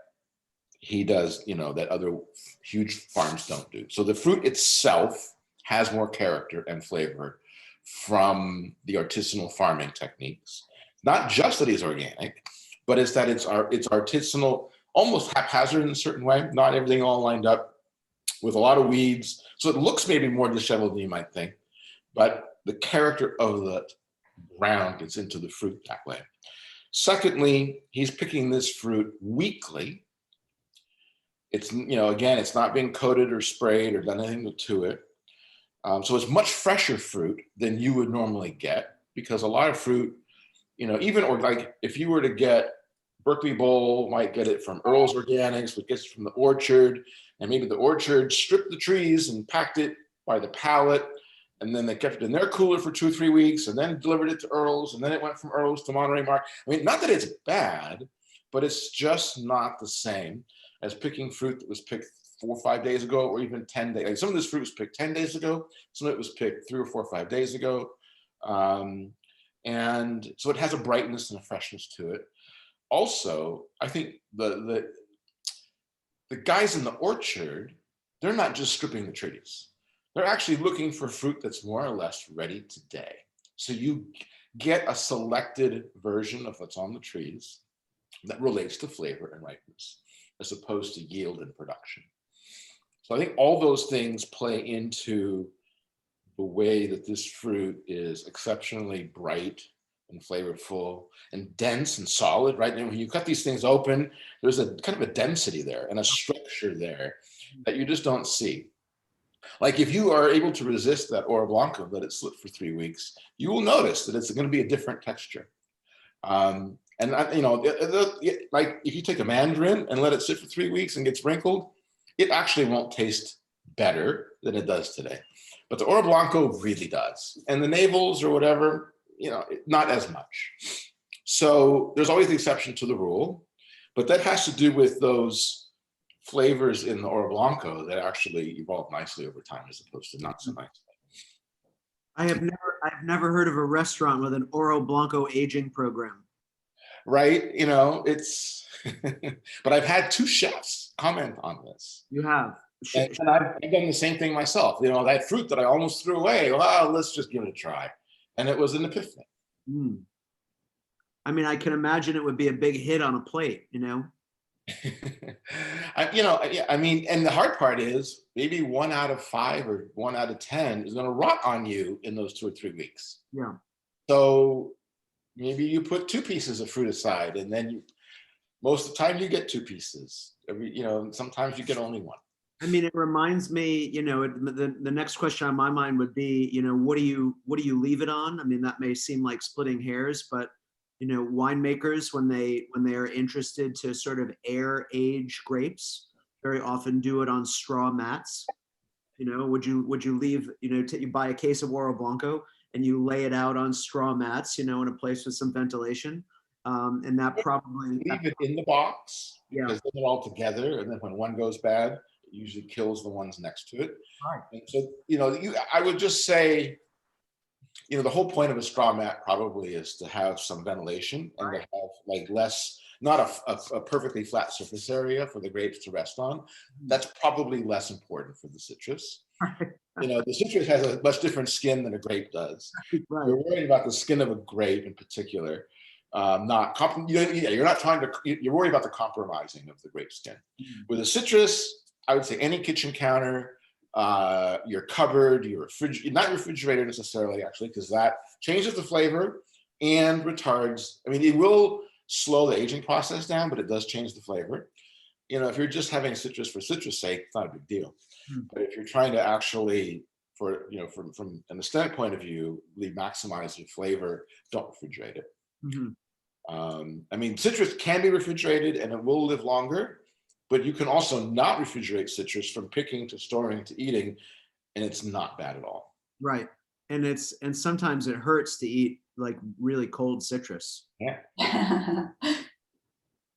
he does, that other huge farms don't do. So the fruit itself has more character and flavor from the artisanal farming techniques. Not just that he's organic, but it's that it's artisanal, almost haphazard in a certain way, not everything all lined up with a lot of weeds. So it looks maybe more disheveled than you might think, but the character of the ground gets into the fruit that way. Secondly, he's picking this fruit weekly. It's, again, it's not being coated or sprayed or done anything to it. So it's much fresher fruit than you would normally get, because a lot of fruit, even, or like if you were to get Berkeley Bowl, might get it from Earl's Organics, but gets it from the orchard, and maybe the orchard stripped the trees and packed it by the pallet, and then they kept it in their cooler for 2 or 3 weeks, and then delivered it to Earl's, and then it went from Earl's to Monterey Market. I mean, not that it's bad, but it's just not the same as picking fruit that was picked 4 or 5 days ago, or even 10 days. Like some of this fruit was picked 10 days ago, some of it was picked 3 or 4 or 5 days ago. And so it has a brightness and a freshness to it. Also, I think the guys in the orchard, they're not just stripping the trees. They're actually looking for fruit that's more or less ready today. So you get a selected version of what's on the trees that relates to flavor and ripeness, as opposed to yield and production. So I think all those things play into the way that this fruit is exceptionally bright and flavorful and dense and solid, right? And when you cut these things open, there's a kind of a density there and a structure there that you just don't see. Like if you are able to resist that Oro Blanco, let it slip for 3 weeks, you will notice that it's going to be a different texture. You know, like if you take a mandarin and let it sit for 3 weeks and get sprinkled, it actually won't taste better than it does today. But the Oro Blanco really does. And the navels or whatever, you know, not as much. So there's always the exception to the rule, but that has to do with those flavors in the Oro Blanco that actually evolve nicely over time as opposed to not so nicely. I've never heard of a restaurant with an Oro Blanco aging program. Right, you know, it's, but I've had 2 chefs comment on this. You have. And I've done the same thing myself. You know, that fruit that I almost threw away, well, let's just give it a try. And it was an epiphany. Mm. I mean, I can imagine it would be a big hit on a plate, you know? You know, I mean, and the hard part is maybe 1 out of 5 or 1 out of 10 is going to rot on you in those 2 or 3 weeks. Yeah. So maybe you put 2 pieces of fruit aside, and then most of the time you get 2 pieces. You know, sometimes you get only 1. I mean, it reminds me, you know, the next question on my mind would be, you know, what do you leave it on? I mean, that may seem like splitting hairs, but you know, winemakers, when they are interested to sort of air age grapes, very often do it on straw mats. You know, would you leave, you know, you buy a case of Oro Blanco and you lay it out on straw mats, you know, in a place with some ventilation, and that probably Leave it in the box, Yeah. because then they're all together, and then when one goes bad, it usually kills the ones next to it. Right. And so, you know, I would just say, you know, the whole point of a straw mat probably is to have some ventilation and to have like less, not a perfectly flat surface area for the grapes to rest on. That's probably less important for the citrus. You know, the citrus has a much different skin than a grape does. Right. You're worried about the skin of a grape in particular. You're not trying to, you're worried about the compromising of the grape skin. With a citrus, I would say any kitchen counter, your cupboard, your not refrigerator necessarily, actually, because that changes the flavor and retards. I mean, it will slow the aging process down, but it does change the flavor. You know, if you're just having citrus for citrus sake, it's not a big deal. But if you're trying to actually, for you know, from an aesthetic point of view, really maximize your flavor, don't refrigerate it. I mean, citrus can be refrigerated and it will live longer, but you can also not refrigerate citrus from picking to storing to eating, and it's not bad at all. Right. And sometimes it hurts to eat like really cold citrus. Yeah.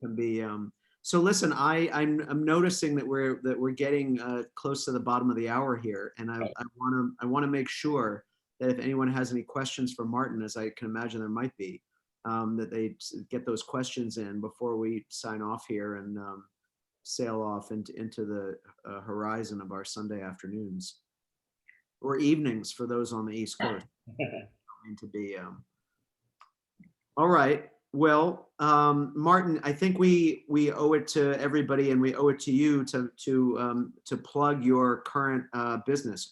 Can be so listen, I'm noticing that we're getting close to the bottom of the hour here, and I want to make sure that if anyone has any questions for Martin, as I can imagine there might be, that they get those questions in before we sign off here and sail off into the horizon of our Sunday afternoons or evenings for those on the East Coast. To be all right. Well, Martin, I think we owe it to everybody, and we owe it to you to plug your current business.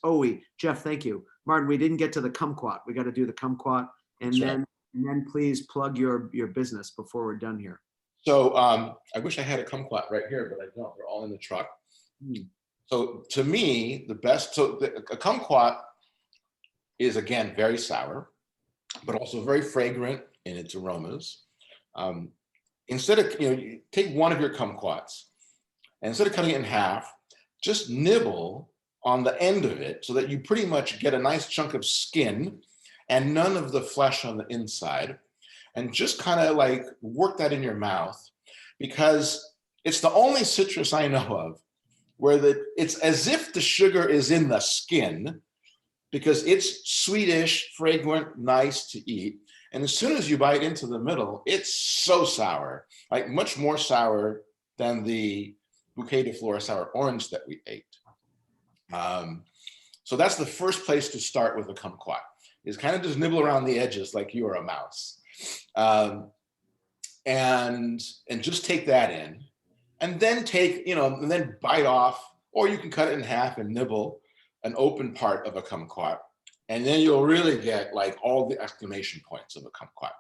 Jeff, thank you, Martin. We didn't get to the kumquat. We got to do the kumquat, and then please plug your business before we're done here. So I wish I had a kumquat right here, but I don't. They're all in the truck. So to me, the best. So a kumquat is again very sour, but also very fragrant in its aromas. Instead of, you take one of your kumquats, and instead of cutting it in half, just nibble on the end of it so that you pretty much get a nice chunk of skin and none of the flesh on the inside, and just kind of like work that in your mouth, because it's the only citrus I know of where it's as if the sugar is in the skin, because it's sweetish, fragrant, nice to eat. And as soon as you bite into the middle, it's so sour, like much more sour than the Bouquet de Fleurs sour orange that we ate. So that's the first place to start with a kumquat, is kind of just nibble around the edges like you are a mouse. And just take that in, and then and then bite off or you can cut it in half and nibble an open part of a kumquat. And then you'll really get like all the exclamation points of a kumquat.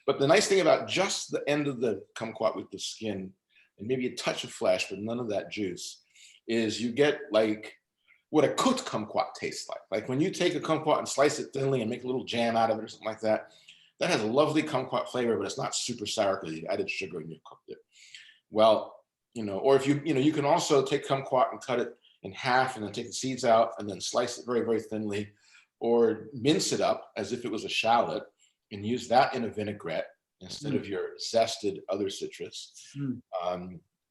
But the nice thing about just the end of the kumquat with the skin and maybe a touch of flesh, but none of that juice, is you get like what a cooked kumquat tastes like. Like when you take a kumquat and slice it thinly and make a little jam out of it or something like that, that has a lovely kumquat flavor, but it's not super sour because you added sugar and you cooked it. Well, or if you can also take kumquat and cut it in half and then take the seeds out and then slice it very, very thinly, or mince it up as if it was a shallot and use that in a vinaigrette instead of your zested other citrus.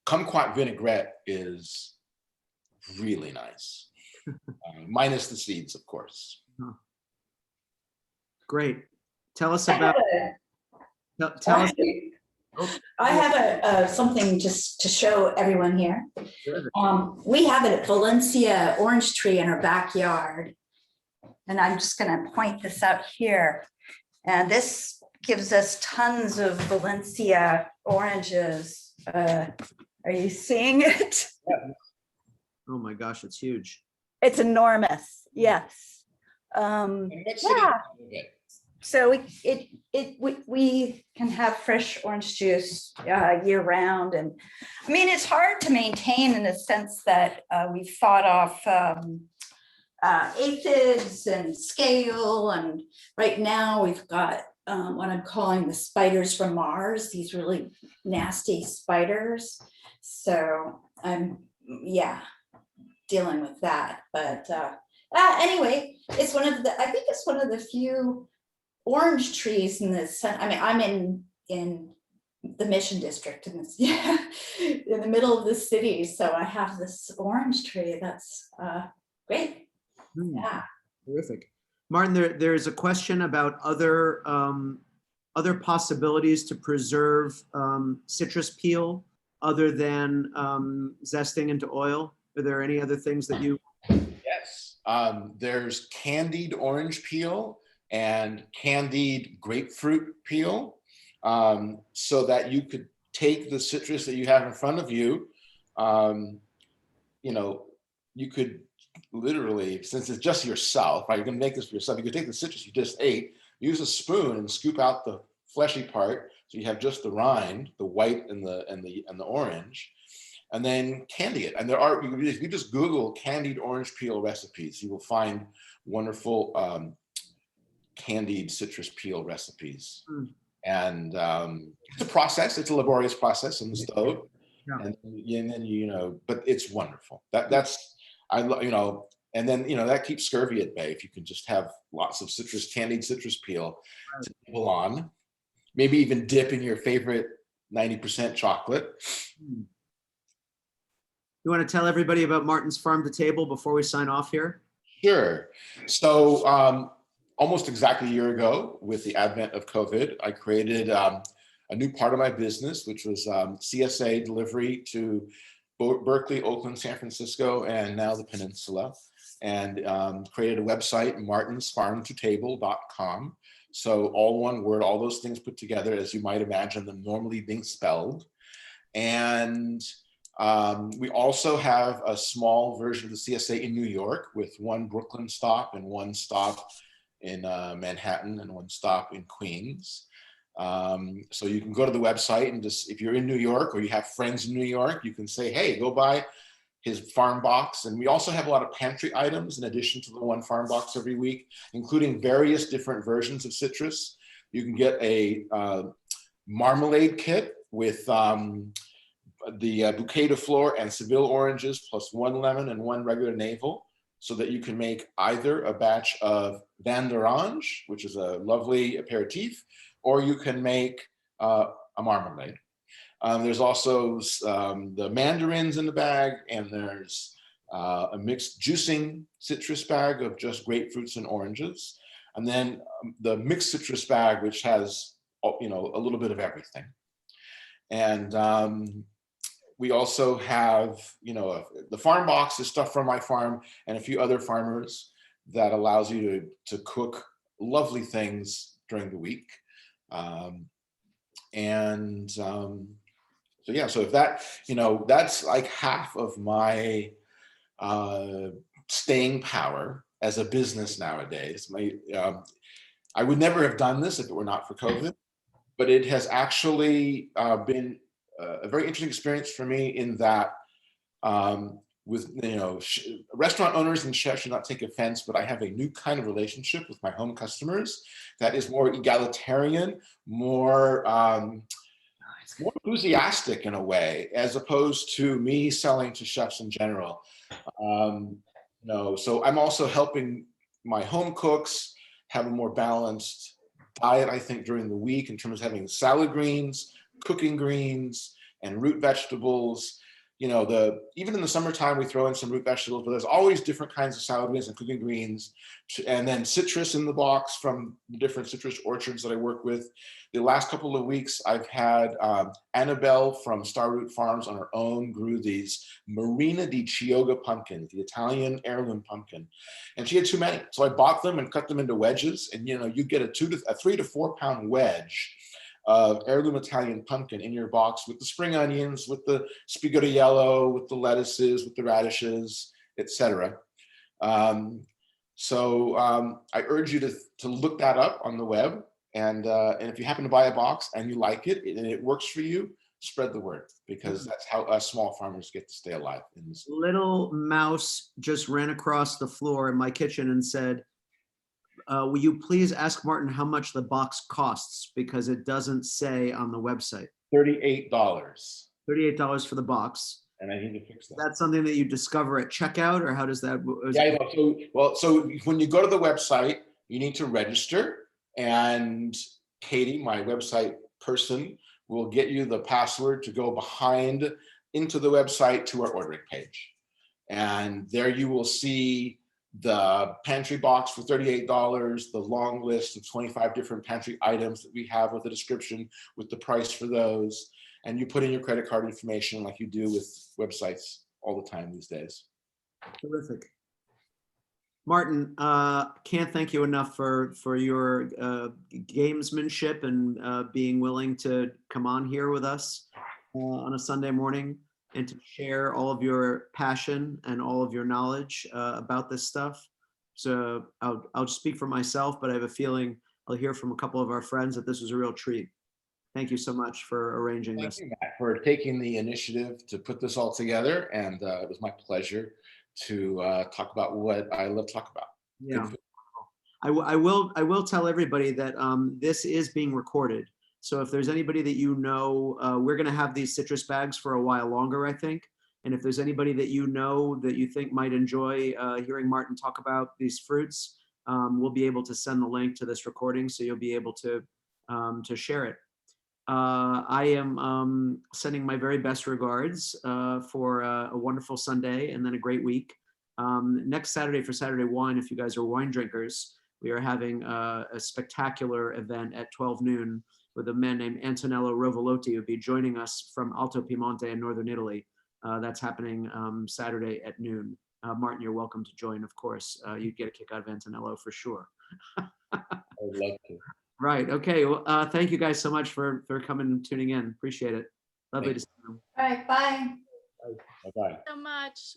Kumquat vinaigrette is really nice, minus the seeds, of course. Great. Tell us about. Tell us. I have something just to show everyone here. Sure. We have a Valencia orange tree in our backyard. And I'm just going to point this out here. And this gives us tons of Valencia oranges. Are you seeing it? Oh my gosh, it's huge. It's enormous. Yes. Yeah. So we can have fresh orange juice year round. And I mean, it's hard to maintain in the sense that we've fought off aphids and scale. And right now we've got what I'm calling the spiders from Mars, these really nasty spiders. So I'm, dealing with that. But anyway, it's I think it's one of the few orange trees in the sun. I mean, I'm in the Mission District in this, in the middle of the city. So I have this orange tree that's great. Yeah. Terrific. Martin, there's a question about other possibilities to preserve citrus peel other than zesting into oil. Are there any other things that you? Yes, there's candied orange peel and candied grapefruit peel, so that you could take the citrus that you have in front of you. You could literally, since it's just yourself, right? You're going to make this for yourself. You could take the citrus you just ate, use a spoon, and scoop out the fleshy part, so you have just the rind, the white and the orange, and then candy it. And if you just Google candied orange peel recipes, you will find wonderful candied citrus peel recipes. And it's a process. It's a laborious process in the stove, and then but it's wonderful. And then that keeps scurvy at bay if you can just have lots of candied citrus peel to nibble on, maybe even dip in your favorite 90% chocolate. You want to tell everybody about Martin's Farm to Table before we sign off here? Sure. So almost exactly a year ago, with the advent of COVID, I created a new part of my business, which was CSA delivery to Berkeley, Oakland, San Francisco, and now the Peninsula, and created a website, martinsfarmtotable.com. So all one word, all those things put together as you might imagine them normally being spelled. And we also have a small version of the CSA in New York with one Brooklyn stop and one stop in Manhattan and one stop in Queens. So you can go to the website and just, if you're in New York or you have friends in New York, you can say, hey, go buy his farm box. And we also have a lot of pantry items in addition to the one farm box every week, including various different versions of citrus. You can get a marmalade kit with the bouquet de fleur and Seville oranges plus one lemon and one regular navel, so that you can make either a batch of vin d'orange, which is a lovely aperitif, or you can make a marmalade. There's also the mandarins in the bag, and there's a mixed juicing citrus bag of just grapefruits and oranges. And then the mixed citrus bag, which has a little bit of everything. And we also have, the farm box is stuff from my farm and a few other farmers that allows you to cook lovely things during the week. So if that, that's like half of my staying power as a business nowadays. I would never have done this if it were not for COVID, but it has actually been a very interesting experience for me in that with, restaurant owners and chefs should not take offense, but I have a new kind of relationship with my home customers that is more egalitarian, more enthusiastic in a way, as opposed to me selling to chefs in general. So I'm also helping my home cooks have a more balanced diet, I think, during the week in terms of having salad greens, cooking greens, and root vegetables. Even in the summertime, we throw in some root vegetables, but there's always different kinds of salad greens and cooking greens, and then citrus in the box from the different citrus orchards that I work with. The last couple of weeks, I've had Annabelle from Starroot Farms on her own grew these Marina di Chioggia pumpkins, the Italian heirloom pumpkin, and she had too many, so I bought them and cut them into wedges, and you get a 3 to 4 pound wedge of heirloom Italian pumpkin in your box with the spring onions, with the spigottiello, with the lettuces, with the radishes, etc. I urge you to look that up on the web, and if you happen to buy a box and you like it and it works for you, spread the word, because that's how us small farmers get to stay alive in this. Little mouse just ran across the floor in my kitchen and said, will you please ask Martin how much the box costs? Because it doesn't say on the website. $38. $38 for the box. And I need to fix that. That's something that you discover at checkout, or how does that? Yeah, so when you go to the website, you need to register, and Katie, my website person, will get you the password to go behind into the website to our ordering page. And there you will see the pantry box for $38, the long list of 25 different pantry items that we have with a description with the price for those. And you put in your credit card information like you do with websites all the time these days. Terrific. Martin, can't thank you enough for your gamesmanship and being willing to come on here with us on a Sunday morning and to share all of your passion and all of your knowledge about this stuff. So I'll speak for myself, but I have a feeling I'll hear from a couple of our friends that this was a real treat. Thank you so much for arranging this. Thank you, Matt, for taking the initiative to put this all together. And it was my pleasure to talk about what I love to talk about. Yeah. I will tell everybody that this is being recorded. So if there's anybody that we're going to have these citrus bags for a while longer, I think. And if there's anybody that that you think might enjoy hearing Martin talk about these fruits, we'll be able to send the link to this recording, so you'll be able to share it. I am sending my very best regards for a wonderful Sunday and then a great week. Next Saturday for Saturday Wine, if you guys are wine drinkers, we are having a spectacular event at 12 noon with a man named Antonello Rovolotti, who'll be joining us from Alto Piemonte in Northern Italy. That's happening Saturday at noon. Martin, you're welcome to join, of course. You'd get a kick out of Antonello for sure. I would love to. Right. Okay. Well, thank you guys so much for coming and tuning in. Appreciate it. Lovely to see you. All right, bye. Bye-bye. So much.